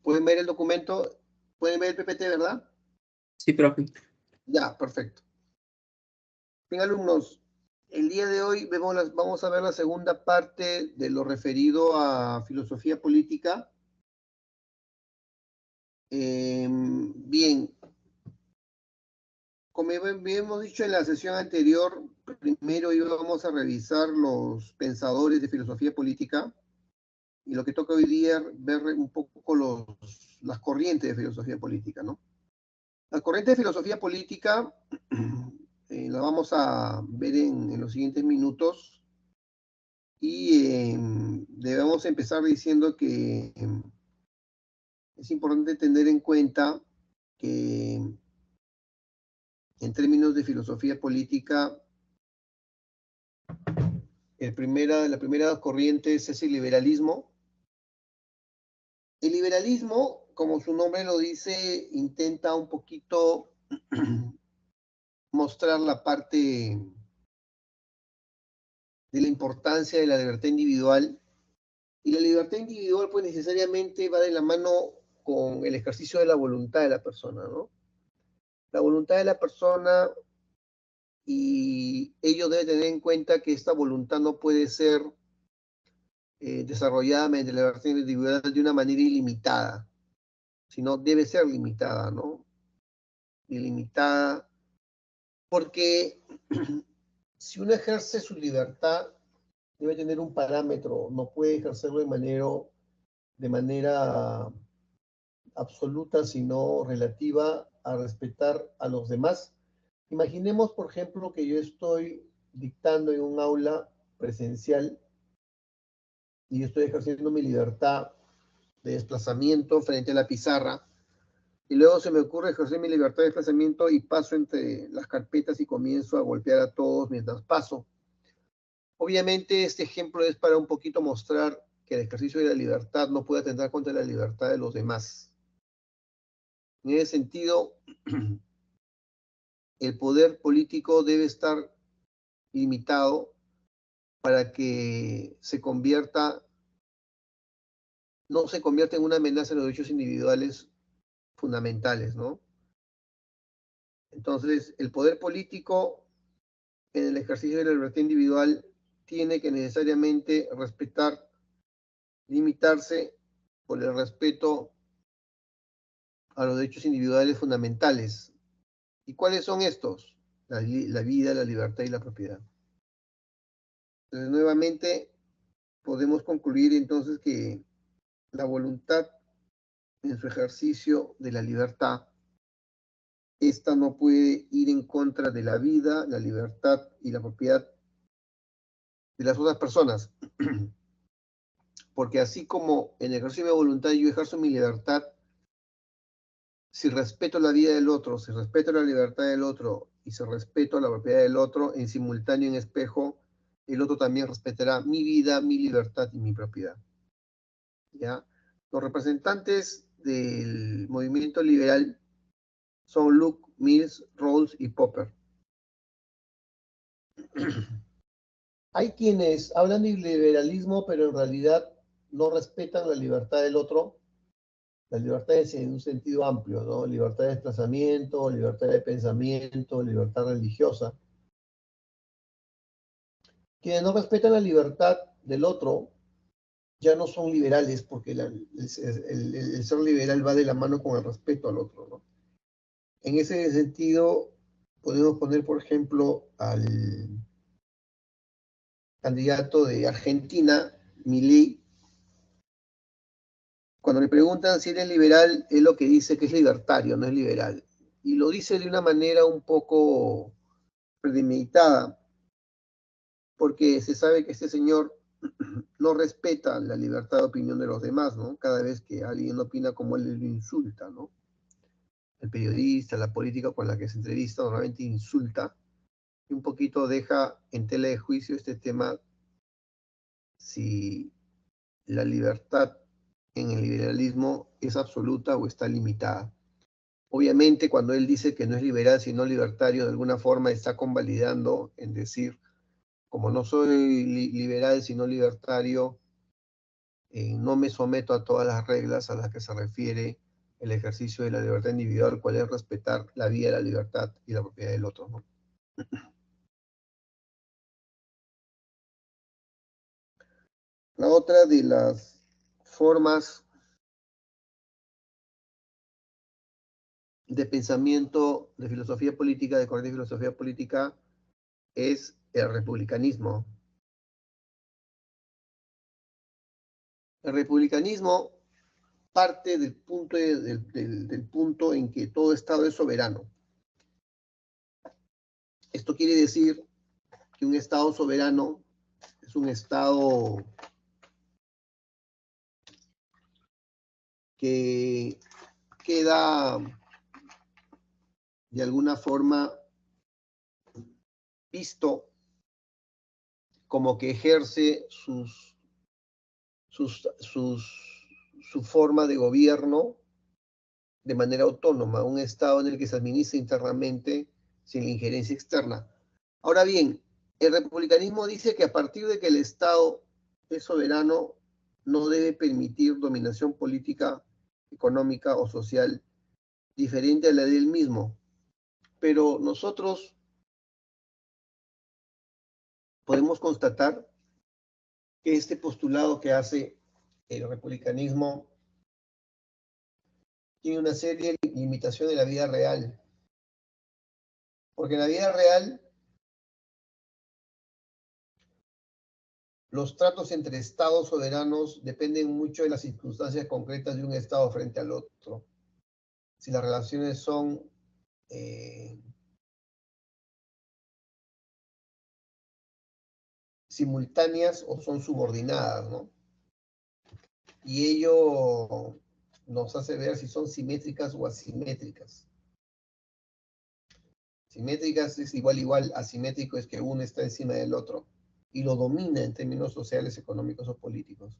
¿Pueden ver el documento? ¿Pueden ver el PPT, verdad? Sí, profe. Ya, perfecto. Bien, alumnos, el día de hoy vamos a ver la segunda parte de lo referido a filosofía política. Bien, como hemos dicho en la sesión anterior, primero íbamos a revisar los pensadores de filosofía política, y lo que toca hoy día ver un poco las corrientes de filosofía política, ¿no? Las corrientes de filosofía política la vamos a ver en los siguientes minutos, y debemos empezar diciendo que es importante tener en cuenta que en términos de filosofía política, la primera corriente es el liberalismo. El liberalismo, como su nombre lo dice, intenta un poquito mostrar la parte de la importancia de la libertad individual. Y la libertad individual, pues necesariamente va de la mano con el ejercicio de la voluntad de la persona, ¿no? La voluntad de la persona, y ello debe tener en cuenta que esta voluntad no puede ser desarrollada mediante la libertad individual de una manera ilimitada, sino debe ser limitada, ¿no? Ilimitada, porque si uno ejerce su libertad, debe tener un parámetro, no puede ejercerlo de manera absoluta, sino relativa a respetar a los demás. Imaginemos, por ejemplo, que yo estoy dictando en un aula presencial y estoy ejerciendo mi libertad de desplazamiento frente a la pizarra, y luego se me ocurre ejercer mi libertad de desplazamiento y paso entre las carpetas y comienzo a golpear a todos mientras paso. Obviamente este ejemplo es para un poquito mostrar que el ejercicio de la libertad no puede atentar contra la libertad de los demás. En ese sentido, el poder político debe estar limitado para que no se convierta en una amenaza en los derechos individuales fundamentales, ¿no? Entonces, el poder político en el ejercicio de la libertad individual tiene que necesariamente limitarse por el respeto a los derechos individuales fundamentales. ¿Y cuáles son estos? La vida, la libertad y la propiedad. Entonces, nuevamente, podemos concluir entonces que la voluntad en su ejercicio de la libertad, esta no puede ir en contra de la vida, la libertad y la propiedad de las otras personas. Porque así como en el ejercicio de mi voluntad yo ejerzo mi libertad, si respeto la vida del otro, si respeto la libertad del otro y si respeto la propiedad del otro, en simultáneo, en espejo, el otro también respetará mi vida, mi libertad y mi propiedad. ¿Ya? Los representantes del movimiento liberal son Locke, Mills, Rawls y Popper. Hay quienes hablan de liberalismo, pero en realidad no respetan la libertad del otro. La libertad es en un sentido amplio, ¿no? Libertad de desplazamiento, libertad de pensamiento, libertad religiosa. Quienes no respetan la libertad del otro ya no son liberales, porque el ser liberal va de la mano con el respeto al otro, ¿no? En ese sentido, podemos poner, por ejemplo, al candidato de Argentina, Milei. Cuando le preguntan si él es liberal, él lo que dice que es libertario, no es liberal. Y lo dice de una manera un poco premeditada, porque se sabe que este señor no respeta la libertad de opinión de los demás, ¿no? Cada vez que alguien opina como él, lo insulta, ¿no? El periodista, la política con la que se entrevista, normalmente insulta y un poquito deja en tela de juicio este tema, si la libertad en el liberalismo es absoluta o está limitada. Obviamente, cuando él dice que no es liberal sino libertario, de alguna forma está convalidando en decir, como no soy liberal sino libertario, no me someto a todas las reglas a las que se refiere el ejercicio de la libertad individual, cual es respetar la vida, la libertad y la propiedad del otro, ¿no? La otra de las formas de pensamiento, de filosofía política, de corriente de filosofía política, es el republicanismo. El republicanismo parte del punto, del punto en que todo Estado es soberano. Esto quiere decir que un Estado soberano es un Estado que queda de alguna forma visto como que ejerce su forma de gobierno de manera autónoma, un Estado en el que se administra internamente sin la injerencia externa. Ahora bien, el republicanismo dice que a partir de que el Estado es soberano, no debe permitir dominación política, económica o social diferente a la de él mismo. Pero nosotros podemos constatar que este postulado que hace el republicanismo tiene una serie de limitaciones en la vida real. Porque en la vida real, los tratos entre estados soberanos dependen mucho de las circunstancias concretas de un estado frente al otro. Si las relaciones son simultáneas o son subordinadas, ¿no? Y ello nos hace ver si son simétricas o asimétricas. Simétricas es igual, asimétrico es que uno está encima del otro y lo domina en términos sociales, económicos o políticos.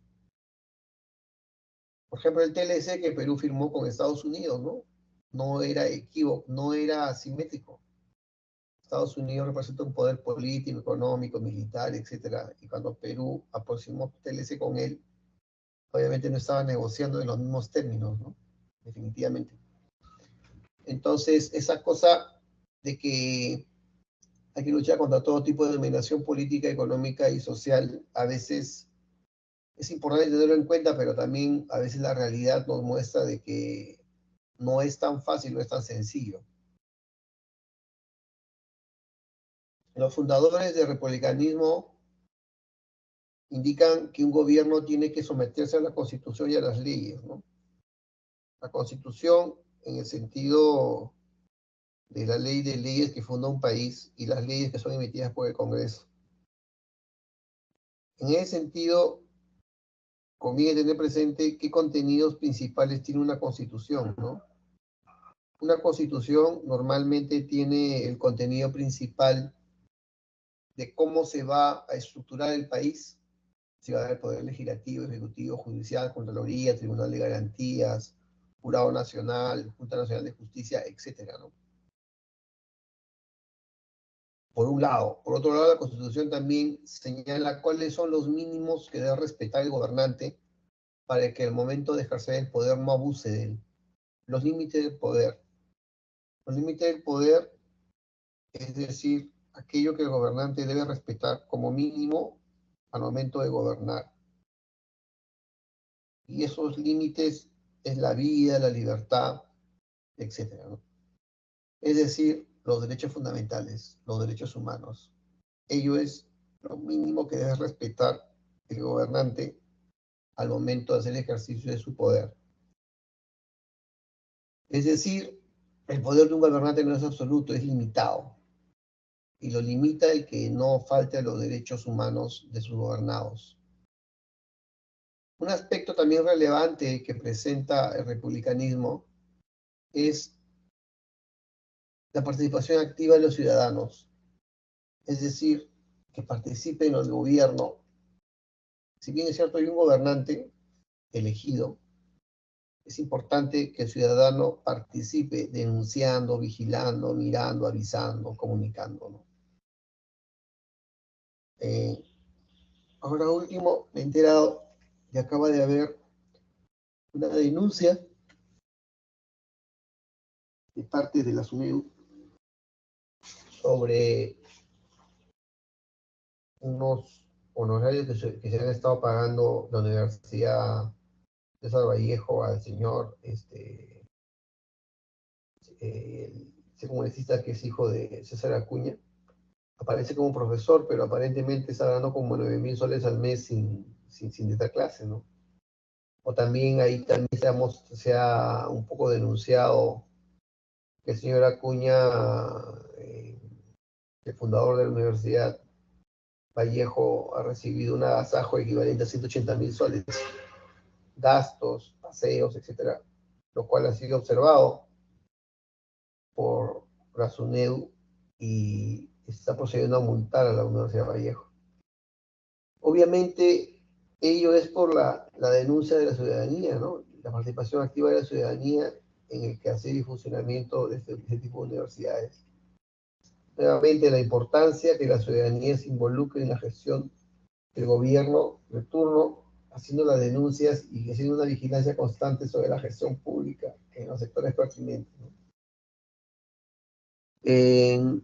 Por ejemplo, el TLC que Perú firmó con Estados Unidos, ¿no? No era equívoco, no era asimétrico. Estados Unidos representa un poder político, económico, militar, etcétera. Y cuando Perú aproximó TLC con él, obviamente no estaba negociando en los mismos términos, ¿no? Definitivamente. Entonces, esa cosa de que hay que luchar contra todo tipo de dominación política, económica y social, a veces es importante tenerlo en cuenta, pero también a veces la realidad nos muestra de que no es tan fácil, no es tan sencillo. Los fundadores del republicanismo indican que un gobierno tiene que someterse a la Constitución y a las leyes, ¿no? La Constitución en el sentido de la ley de leyes que funda un país y las leyes que son emitidas por el Congreso. En ese sentido, conviene tener presente qué contenidos principales tiene una Constitución, ¿no? Una Constitución normalmente tiene el contenido principal de cómo se va a estructurar el país, si va a haber poder legislativo, ejecutivo, judicial, contraloría, tribunal de garantías, jurado nacional, Junta Nacional de Justicia, etcétera, ¿no? Por un lado. Por otro lado, la Constitución también señala cuáles son los mínimos que debe respetar el gobernante para que al momento de ejercer el poder no abuse de él. Los límites del poder. Los límites del poder, es decir, aquello que el gobernante debe respetar como mínimo al momento de gobernar. Y esos límites es la vida, la libertad, etcétera, ¿no? Es decir, los derechos fundamentales, los derechos humanos. Ello es lo mínimo que debe respetar el gobernante al momento de hacer el ejercicio de su poder. Es decir, el poder de un gobernante no es absoluto, es limitado. Y lo limita el que no falte a los derechos humanos de sus gobernados. Un aspecto también relevante que presenta el republicanismo es la participación activa de los ciudadanos, es decir, que participen en el gobierno. Si bien es cierto, hay un gobernante elegido, es importante que el ciudadano participe denunciando, vigilando, mirando, avisando, comunicando, ¿no? Ahora último, me he enterado y acaba de haber una denuncia de parte de la SUNEDU sobre unos honorarios que se han estado pagando la Universidad César Vallejo al señor, ese congresista que es hijo de César Acuña. Aparece como profesor, pero aparentemente está dando como 9.000 soles al mes sin esta clase, ¿no? O también ahí también se ha un poco denunciado que el señor Acuña, eh, el fundador de la Universidad Vallejo, ha recibido un agasajo equivalente a 180.000 soles, gastos, paseos, etcétera, lo cual ha sido observado por la SUNEDU y está procediendo a multar a la Universidad Vallejo. Obviamente, ello es por la denuncia de la ciudadanía, ¿no? La participación activa de la ciudadanía en el quehacer y funcionamiento de este tipo de universidades. Nuevamente, la importancia que la ciudadanía se involucre en la gestión del gobierno de turno, haciendo las denuncias y haciendo una vigilancia constante sobre la gestión pública en los sectores pertinentes, ¿no? En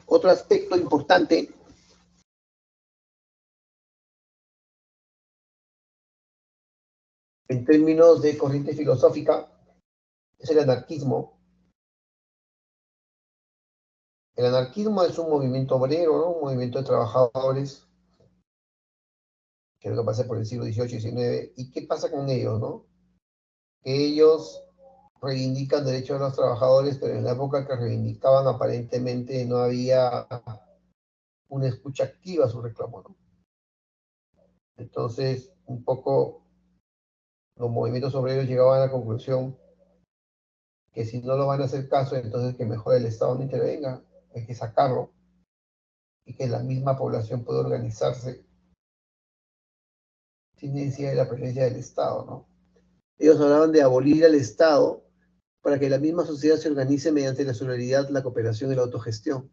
otro aspecto importante en términos de corriente filosófica es el anarquismo. El anarquismo es un movimiento obrero, ¿no? Un movimiento de trabajadores que es lo que pasa por el siglo XVIII y XIX. ¿Y qué pasa con ellos, no? Que ellos reivindican derechos de los trabajadores, pero en la época que reivindicaban aparentemente no había una escucha activa a su reclamo, ¿no? Entonces, un poco los movimientos obreros llegaban a la conclusión que si no lo van a hacer caso, entonces que mejor el Estado no intervenga, hay que sacarlo y que la misma población pueda organizarse sin necesidad de la presencia del Estado, ¿no? Ellos hablaban de abolir al Estado para que la misma sociedad se organice mediante la solidaridad, la cooperación y la autogestión.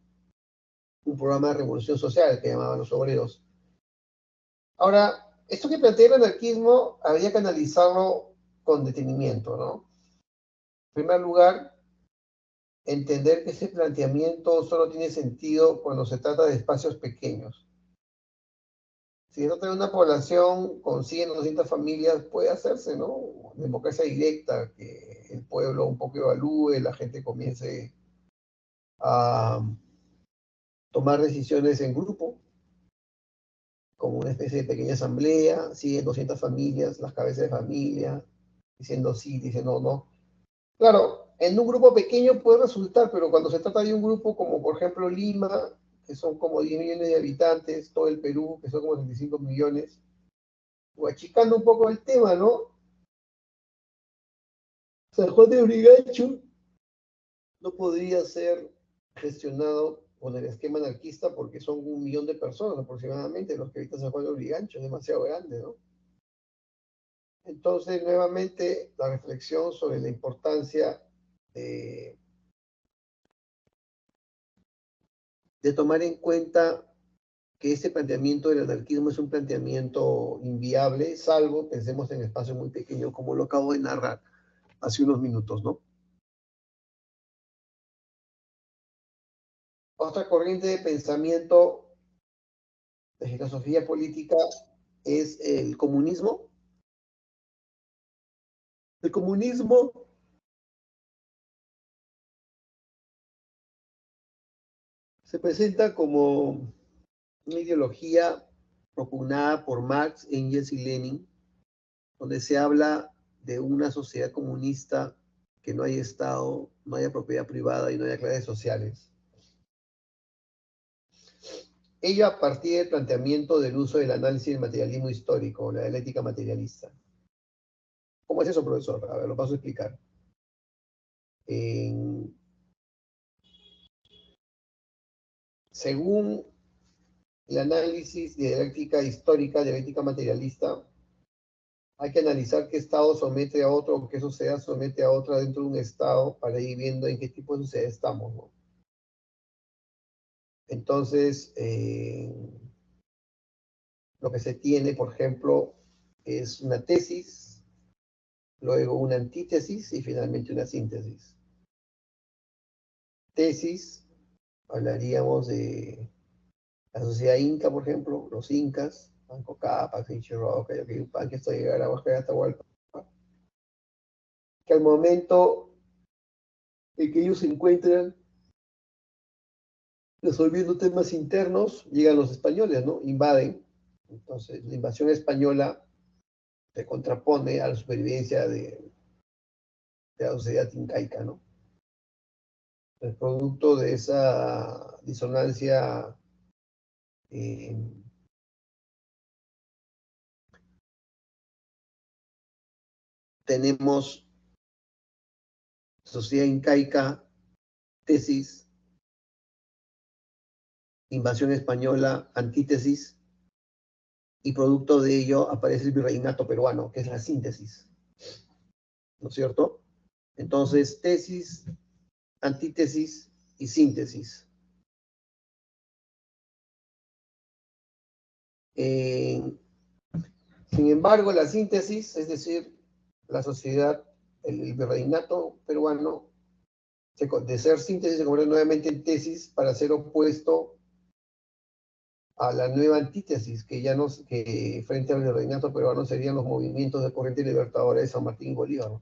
Un programa de revolución social que llamaban los obreros. Ahora, esto que plantea el anarquismo habría que analizarlo con detenimiento, ¿no? En primer lugar, entender que ese planteamiento solo tiene sentido cuando se trata de espacios pequeños. Si se trata de una población con 100 o 200 familias, puede hacerse, ¿no? Democracia directa, que el pueblo un poco evalúe, la gente comience a tomar decisiones en grupo, como una especie de pequeña asamblea, 100, 200 familias, las cabezas de familia, diciendo sí, diciendo no. Claro, en un grupo pequeño puede resultar, pero cuando se trata de un grupo como por ejemplo Lima, que son como 10 millones de habitantes, todo el Perú, que son como 35 millones, o achicando un poco el tema, ¿no? San Juan de Urigancho no podría ser gestionado con el esquema anarquista porque son 1 millón de personas aproximadamente los que habitan San Juan de Urigancho, es demasiado grande, ¿no? Entonces, nuevamente, la reflexión sobre la importancia de, de tomar en cuenta que este planteamiento del anarquismo es un planteamiento inviable, salvo pensemos en espacios muy pequeños, como lo acabo de narrar hace unos minutos, ¿no? Otra corriente de pensamiento de filosofía política es el comunismo. El comunismo se presenta como una ideología propugnada por Marx, Engels y Lenin, donde se habla de una sociedad comunista que no hay Estado, no haya propiedad privada y no haya clases sociales. Ello a partir del planteamiento del uso del análisis del materialismo histórico, la dialéctica materialista. ¿Cómo es eso, profesor? A ver, lo paso a explicar. En, según el análisis de dialéctica histórica, dialéctica materialista, hay que analizar qué Estado somete a otro o qué sociedad somete a otra dentro de un Estado para ir viendo en qué tipo de sociedad estamos, ¿no? Entonces, lo que se tiene, por ejemplo, es una tesis, luego una antítesis y finalmente una síntesis. Tesis, hablaríamos de la sociedad inca, por ejemplo, los incas, Manco Cápac, Inchiroca, Yoquayupanqui, esto llegar a Huasca y Atahualpa, que al momento en que ellos se encuentran resolviendo temas internos, llegan los españoles, ¿no? Invaden. Entonces, la invasión española se contrapone a la supervivencia de la sociedad incaica, ¿no? El producto de esa disonancia eh, tenemos sociedad incaica, tesis, invasión española, antítesis, y producto de ello aparece el virreinato peruano, que es la síntesis, ¿no es cierto? Entonces, tesis, antítesis y síntesis. Eh, Sin embargo, la síntesis, es decir, la sociedad, el virreinato peruano, de ser síntesis se convierte nuevamente en tesis para ser opuesto a la nueva antítesis, que ya no, que frente al virreinato peruano serían los movimientos de corriente libertadora de San Martín y Bolívar, ¿no?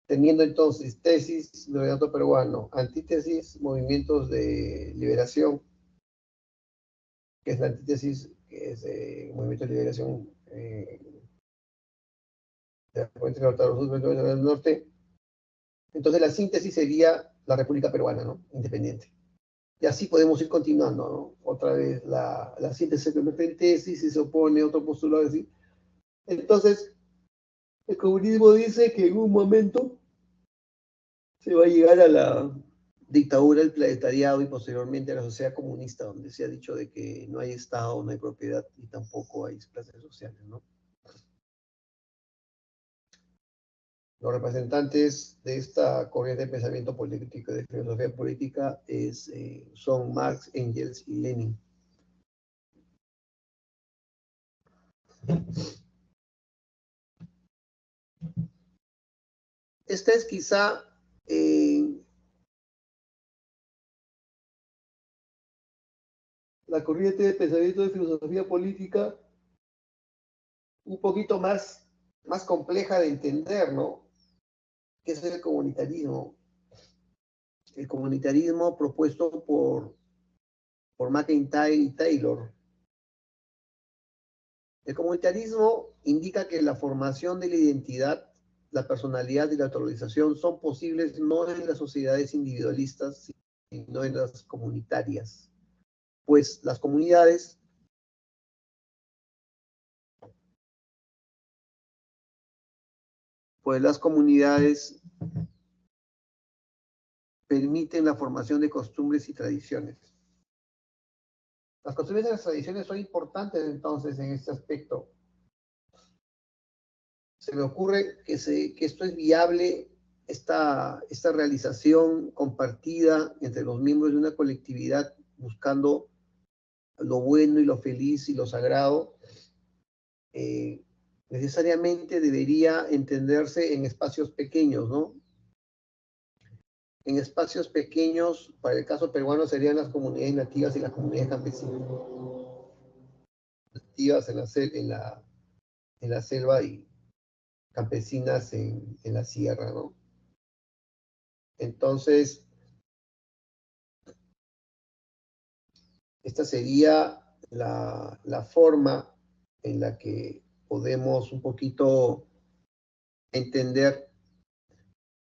Teniendo entonces tesis, virreinato peruano, antítesis, movimientos de liberación, que es la antítesis, que es movimiento de liberación de la corriente libertadora del norte. Entonces la síntesis sería la República Peruana, ¿no? Independiente. Y así podemos ir continuando, ¿no? Otra vez la síntesis se convierte en tesis y se opone a otro postulado así. Entonces, el comunismo dice que en un momento se va a llegar a la dictadura del proletariado y posteriormente a la sociedad comunista, donde se ha dicho de que no hay Estado, no hay propiedad y tampoco hay clases sociales, ¿no? Los representantes de esta corriente de pensamiento político, de filosofía política, son Marx, Engels y Lenin. Esta es quizá la corriente de pensamiento de filosofía política un poquito más compleja de entender, ¿no? Que es el comunitarismo. El comunitarismo propuesto por McIntyre y Taylor. El comunitarismo indica que la formación de la identidad, la personalidad y la autorización son posibles no en las sociedades individualistas, sino en las comunitarias. Pues las comunidades permiten la formación de costumbres y tradiciones. Las costumbres y las tradiciones son importantes entonces en este aspecto. Se me ocurre que esto es viable, esta realización compartida entre los miembros de una colectividad buscando lo bueno y lo feliz y lo sagrado, necesariamente debería entenderse en espacios pequeños, ¿no? En espacios pequeños, para el caso peruano, serían las comunidades nativas y las comunidades campesinas. Nativas en la selva y campesinas en la sierra, ¿no? Entonces, esta sería la forma en la que podemos un poquito entender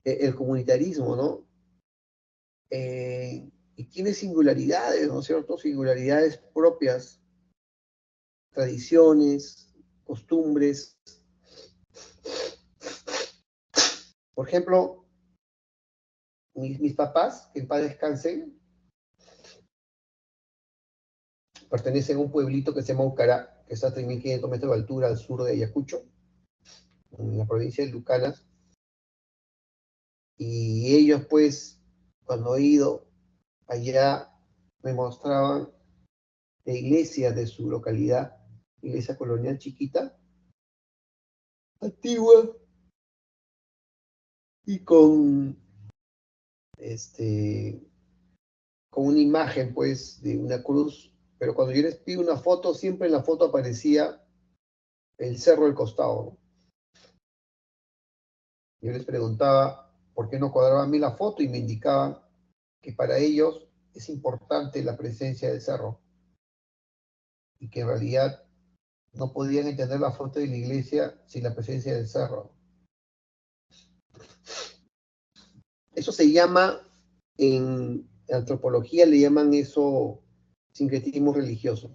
el comunitarismo, ¿no? Y tiene singularidades, ¿no es cierto? Singularidades propias, tradiciones, costumbres. Por ejemplo, mis papás, que en paz descansen, pertenecen a un pueblito que se llama Ucará, que está a 3.500 metros de altura al sur de Ayacucho, en la provincia de Lucanas. Y ellos, pues, cuando he ido allá, me mostraban la iglesia de su localidad, iglesia colonial chiquita, antigua, y este, con una imagen, pues, de una cruz, pero cuando yo les pido una foto, siempre en la foto aparecía el cerro del costado, ¿no? Yo les preguntaba por qué no cuadraba a mí la foto y me indicaban que para ellos es importante la presencia del cerro y que en realidad no podían entender la foto de la iglesia sin la presencia del cerro. Eso se llama, en antropología le llaman eso sincretismo religioso.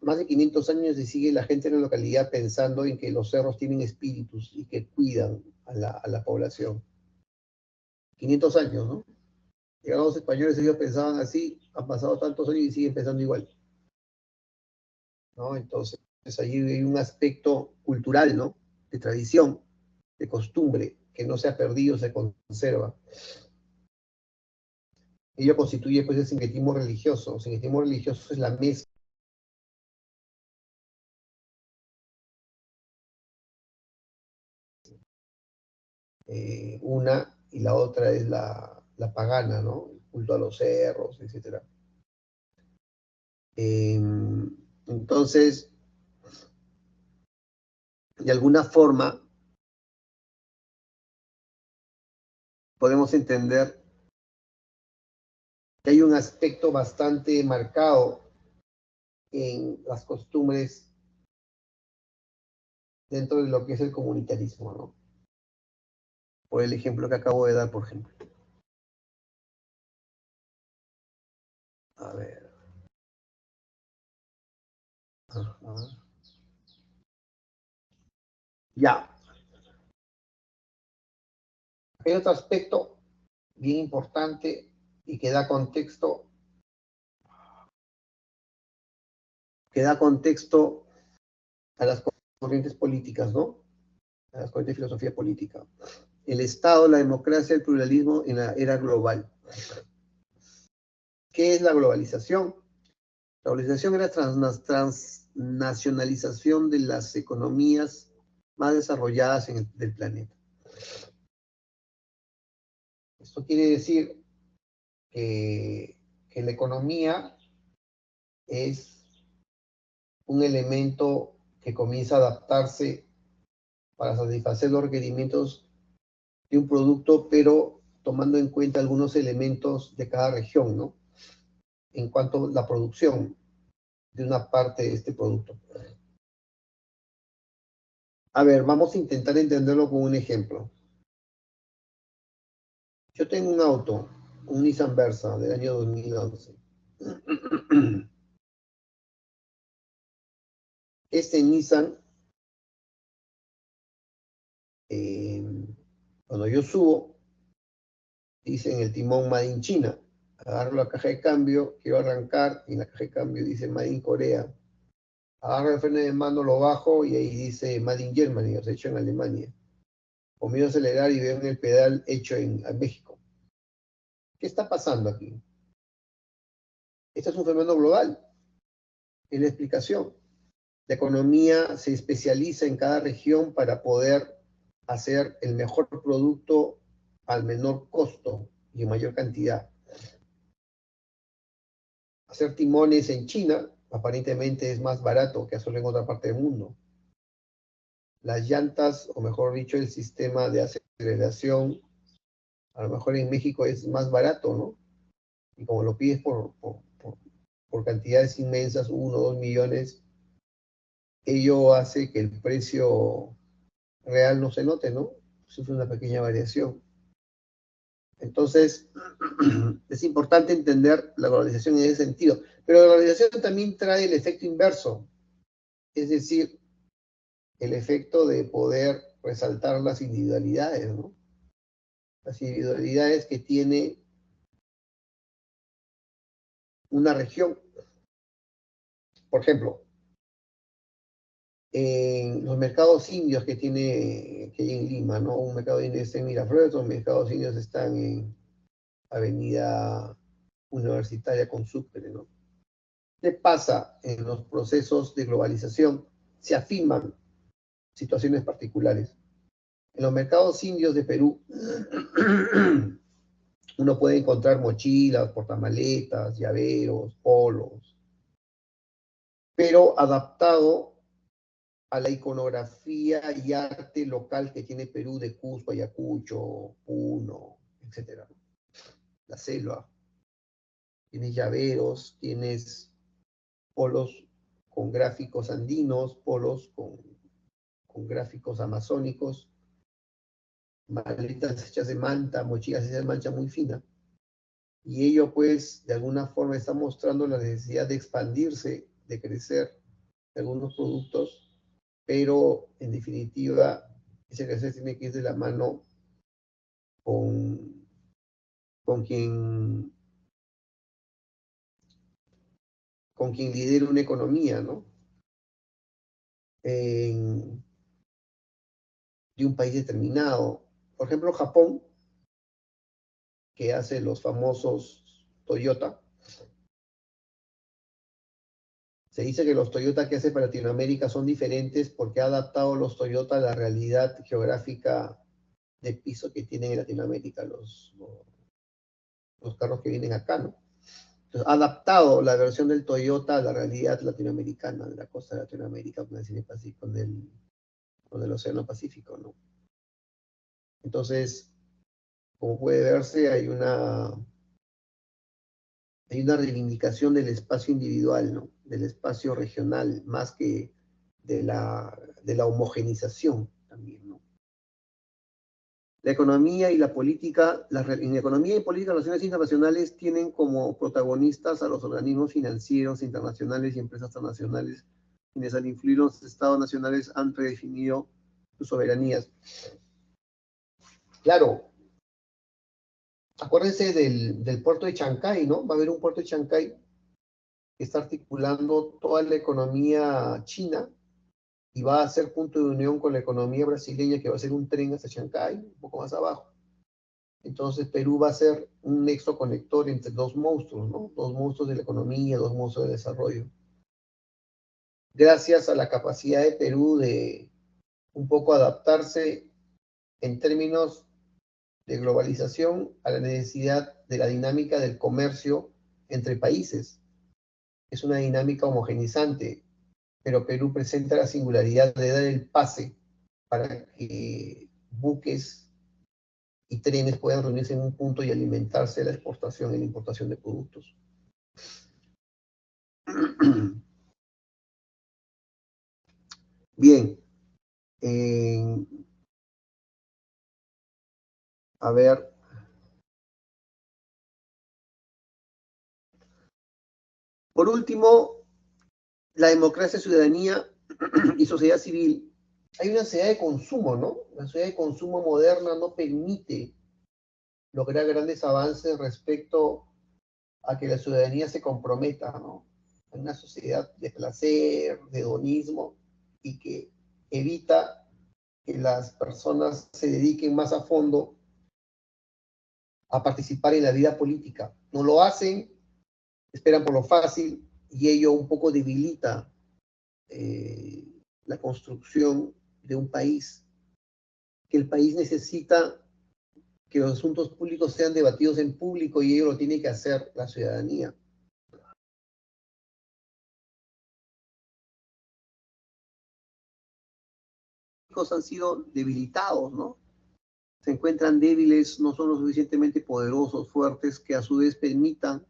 Más de 500 años se sigue la gente en la localidad pensando en que los cerros tienen espíritus y que cuidan a la población. 500 años, ¿no? Llegaron los españoles, ellos pensaban así, han pasado tantos años y siguen pensando igual, ¿no? Entonces, allí hay un aspecto cultural, ¿no? De tradición, de costumbre, que no se ha perdido, se conserva. Ello constituye, pues, el sincretismo religioso. El sincretismo religioso es la mezcla una y la otra es la pagana, ¿no? El culto a los cerros, etc. Entonces, de alguna forma, podemos entender que hay un aspecto bastante marcado en las costumbres dentro de lo que es el comunitarismo, ¿no? Por el ejemplo que acabo de dar, por ejemplo. A ver. Ajá. Ya. Hay otro aspecto bien importante y que da contexto a las corrientes políticas, ¿no? A las corrientes de filosofía política. El Estado, la democracia, el pluralismo en la era global. ¿Qué es la globalización? La globalización es la transnacionalización de las economías más desarrolladas del planeta. Esto quiere decir que la economía es un elemento que comienza a adaptarse para satisfacer los requerimientos de un producto, pero tomando en cuenta algunos elementos de cada región, ¿no? En cuanto a la producción de una parte de este producto. A ver, vamos a intentar entenderlo con un ejemplo. Yo tengo un auto, un Nissan Versa del año 2011. Este Nissan, cuando yo subo, dice en el timón Made in China. Agarro la caja de cambio, quiero arrancar, y en la caja de cambio dice Made in Corea. Agarro el freno de mano, lo bajo, y ahí dice Made in Germany, o sea, hecho en Alemania. Comienzo a acelerar y veo en el pedal hecho en México. ¿Qué está pasando aquí? Esto es un fenómeno global. Es la explicación. La economía se especializa en cada región para poder hacer el mejor producto al menor costo y en mayor cantidad. Hacer timones en China aparentemente es más barato que hacerlo en otra parte del mundo. Las llantas, o mejor dicho, el sistema de aceleración, a lo mejor en México es más barato, ¿no? Y como lo pides por cantidades inmensas, 1 o 2 millones, ello hace que el precio real no se note, ¿no? Sufre una pequeña variación. Entonces, es importante entender la globalización en ese sentido. Pero la globalización también trae el efecto inverso, es decir, el efecto de poder resaltar las individualidades, ¿no? Las individualidades que tiene una región. Por ejemplo, en los mercados indios que hay en Lima, ¿no? Un mercado indio está en Miraflores, los mercados indios están en Avenida universitaria con Sucre, ¿no? ¿Qué pasa en los procesos de globalización? Se afirman situaciones particulares. En los mercados indios de Perú, uno puede encontrar mochilas, portamaletas, llaveros, polos, pero adaptado a la iconografía y arte local que tiene Perú de Cusco, Ayacucho, Puno, etc. La selva. Tienes llaveros, tienes polos con gráficos andinos, polos con gráficos amazónicos, maletas hechas de manta, mochilas hechas de mancha muy fina. Y ello, pues, de alguna forma está mostrando la necesidad de expandirse, de crecer de algunos productos, pero en definitiva, ese crecer tiene que ir de la mano con, con quien, con quien lidera una economía, ¿no? De un país determinado. Por ejemplo, Japón, que hace los famosos Toyota. Se dice que los Toyota que hace para Latinoamérica son diferentes porque ha adaptado los Toyota a la realidad geográfica de piso que tienen en Latinoamérica los carros que vienen acá, ¿no? Entonces, ha adaptado la versión del Toyota a la realidad latinoamericana, de la costa de Latinoamérica, con el Océano Pacífico, ¿no? Entonces, como puede verse, hay una reivindicación del espacio individual, ¿no? Del espacio regional, más que de la homogenización también, ¿no? La economía y la política, en economía y política, las relaciones internacionales tienen como protagonistas a los organismos financieros internacionales y empresas transnacionales, quienes al influir los estados nacionales han redefinido sus soberanías. Claro, acuérdense del puerto de Chancay, ¿no? Va a haber un puerto de Chancay que está articulando toda la economía china y va a ser punto de unión con la economía brasileña, que va a ser un tren hasta Chancay, un poco más abajo. Entonces Perú va a ser un nexo conector entre dos monstruos, ¿no? Dos monstruos de la economía, dos monstruos del desarrollo. Gracias a la capacidad de Perú de un poco adaptarse en términos de globalización a la necesidad de la dinámica del comercio entre países. Es una dinámica homogenizante, pero Perú presenta la singularidad de dar el pase para que buques y trenes puedan reunirse en un punto y alimentarse de la exportación y la importación de productos. Bien, a ver, por último, la democracia, ciudadanía y sociedad civil. Hay una sociedad de consumo, ¿no? La sociedad de consumo moderna no permite lograr grandes avances respecto a que la ciudadanía se comprometa, ¿no? En una sociedad de placer, de hedonismo, y que evita que las personas se dediquen más a fondo a participar en la vida política. No lo hacen, esperan por lo fácil, y ello un poco debilita la construcción de un país, que el país necesita que los asuntos públicos sean debatidos en público y ello lo tiene que hacer la ciudadanía. Han sido debilitados, ¿no? Se encuentran débiles, no son lo suficientemente poderosos, fuertes, que a su vez permitan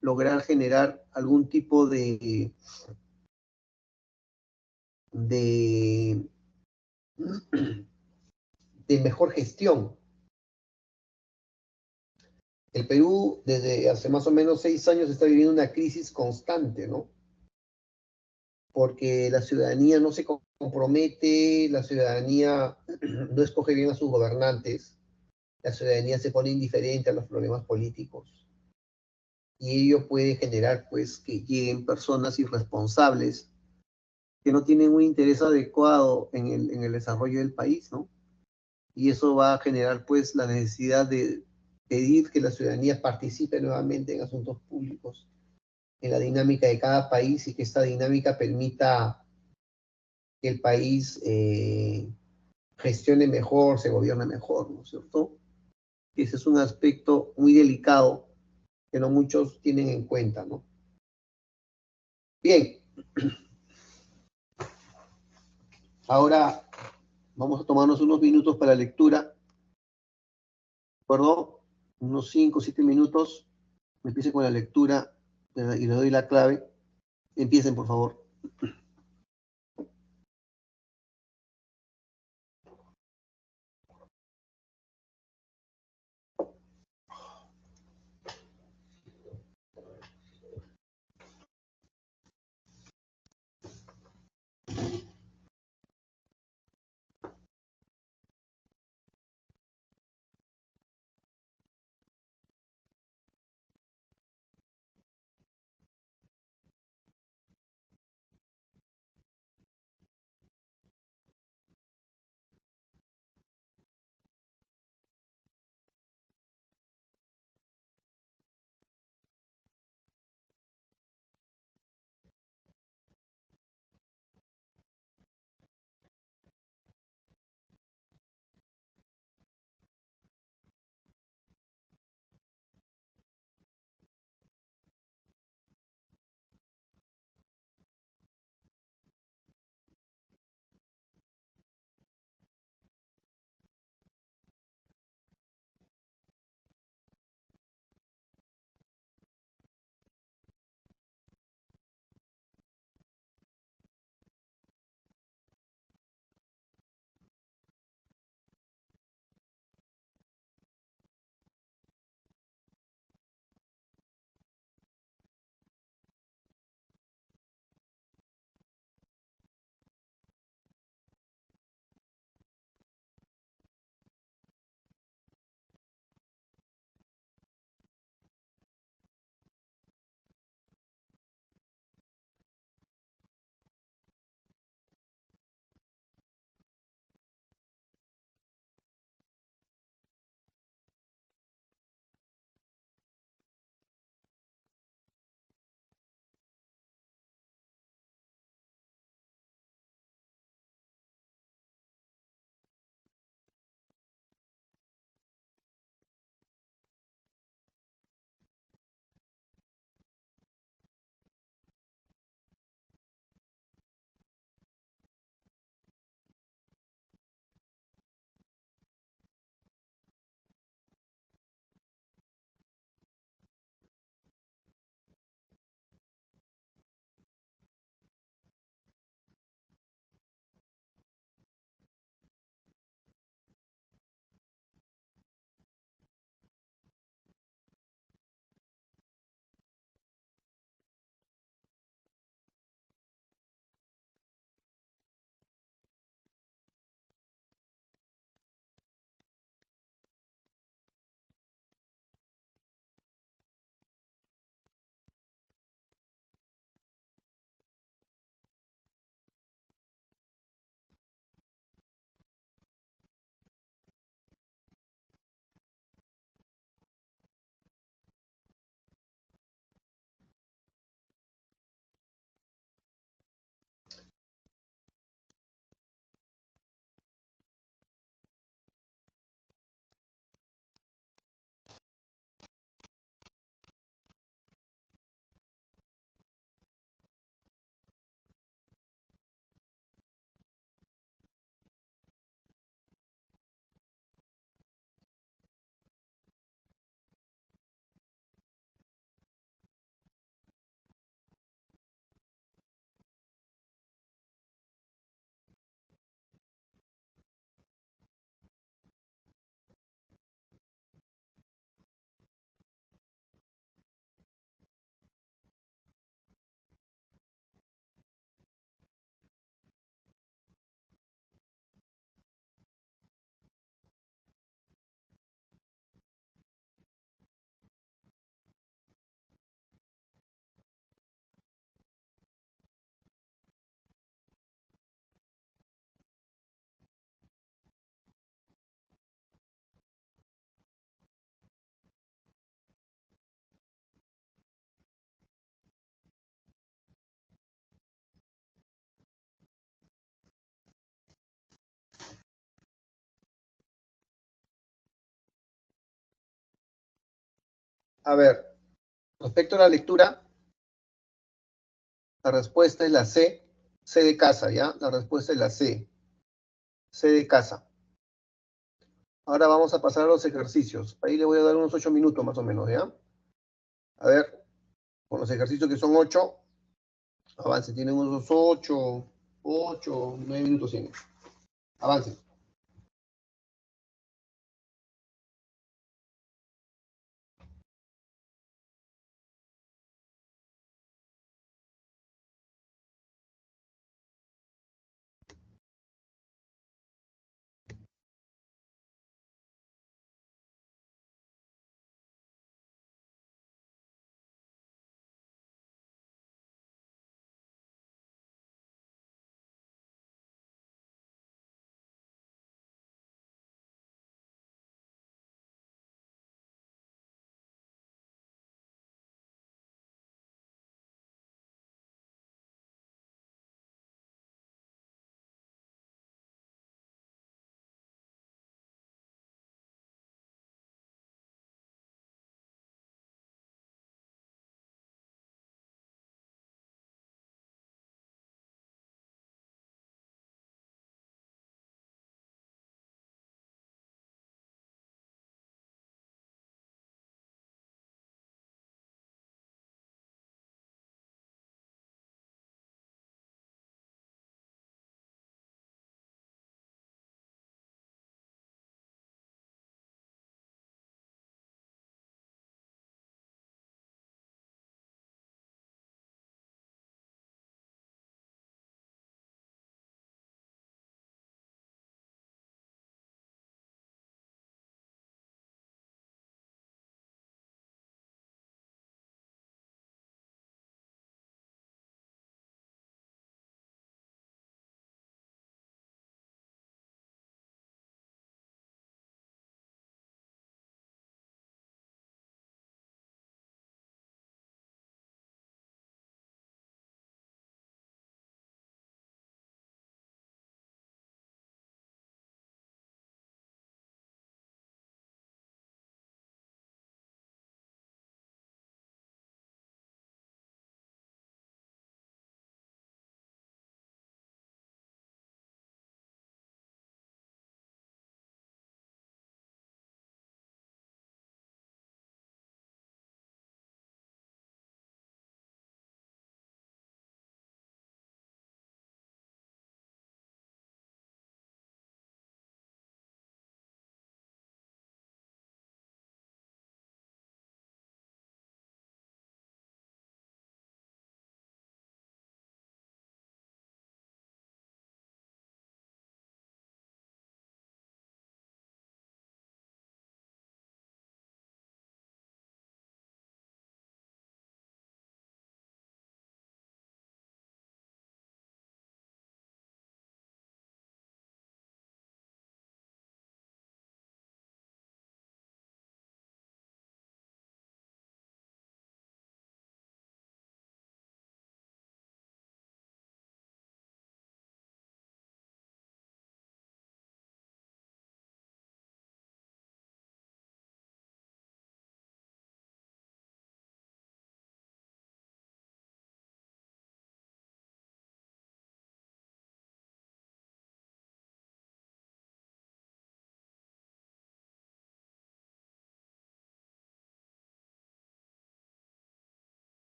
lograr generar algún tipo de, de mejor gestión. El Perú desde hace más o menos 6 años está viviendo una crisis constante, ¿no? Porque la ciudadanía no se compromete, la ciudadanía no escoge bien a sus gobernantes, la ciudadanía se pone indiferente a los problemas políticos y ello puede generar pues que lleguen personas irresponsables que no tienen un interés adecuado en el desarrollo del país, ¿no? Y eso va a generar pues la necesidad de pedir que la ciudadanía participe nuevamente en asuntos públicos, en la dinámica de cada país y que esta dinámica permita que el país gestione mejor, se gobierne mejor, ¿no es cierto? Ese es un aspecto muy delicado que no muchos tienen en cuenta, ¿no? Bien, ahora vamos a tomarnos unos minutos para la lectura, ¿de acuerdo? Unos 5 o 7 minutos, empiece con la lectura y le doy la clave. Empiecen, por favor. A ver, respecto a la lectura, la respuesta es la C, C de casa, ¿ya? La respuesta es la C, C de casa. Ahora vamos a pasar a los ejercicios. Ahí le voy a dar unos 8 minutos más o menos, ¿ya? A ver, con los ejercicios que son 8, avance, tienen unos 8, 9 minutos tienen. Avance.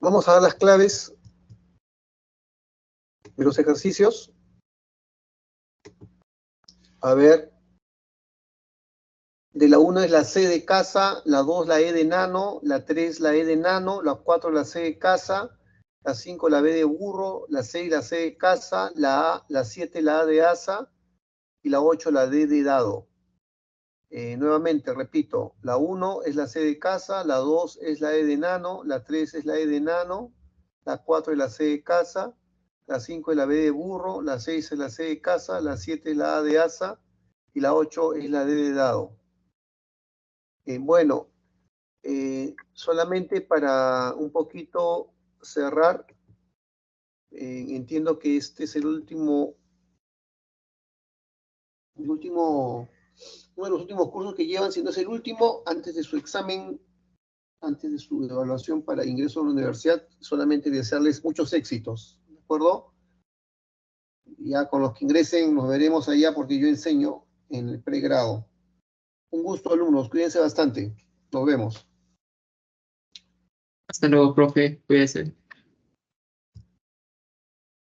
Vamos a dar las claves de los ejercicios. A ver, de la 1 es la C de casa, la 2 la E de nano, la 3 la E de nano, la 4 la C de casa, la 5 la B de burro, la 6 la C de casa, la 7 la A de asa y la 8 la D de dado. Nuevamente, repito, la 1 es la C de casa, la 2 es la E de nano, la 3 es la E de nano, la 4 es la C de casa, la 5 es la B de burro, la 6 es la C de casa, la 7 es la A de asa y la 8 es la D de dado. Bueno, solamente para un poquito cerrar, entiendo que este es uno de los últimos cursos que llevan, si no es el último, antes de su examen, antes de su evaluación para ingreso a la universidad, solamente desearles muchos éxitos, ¿de acuerdo? Ya con los que ingresen nos veremos allá porque yo enseño en el pregrado. Un gusto, alumnos, cuídense bastante, nos vemos. Hasta luego, profe. Cuídese.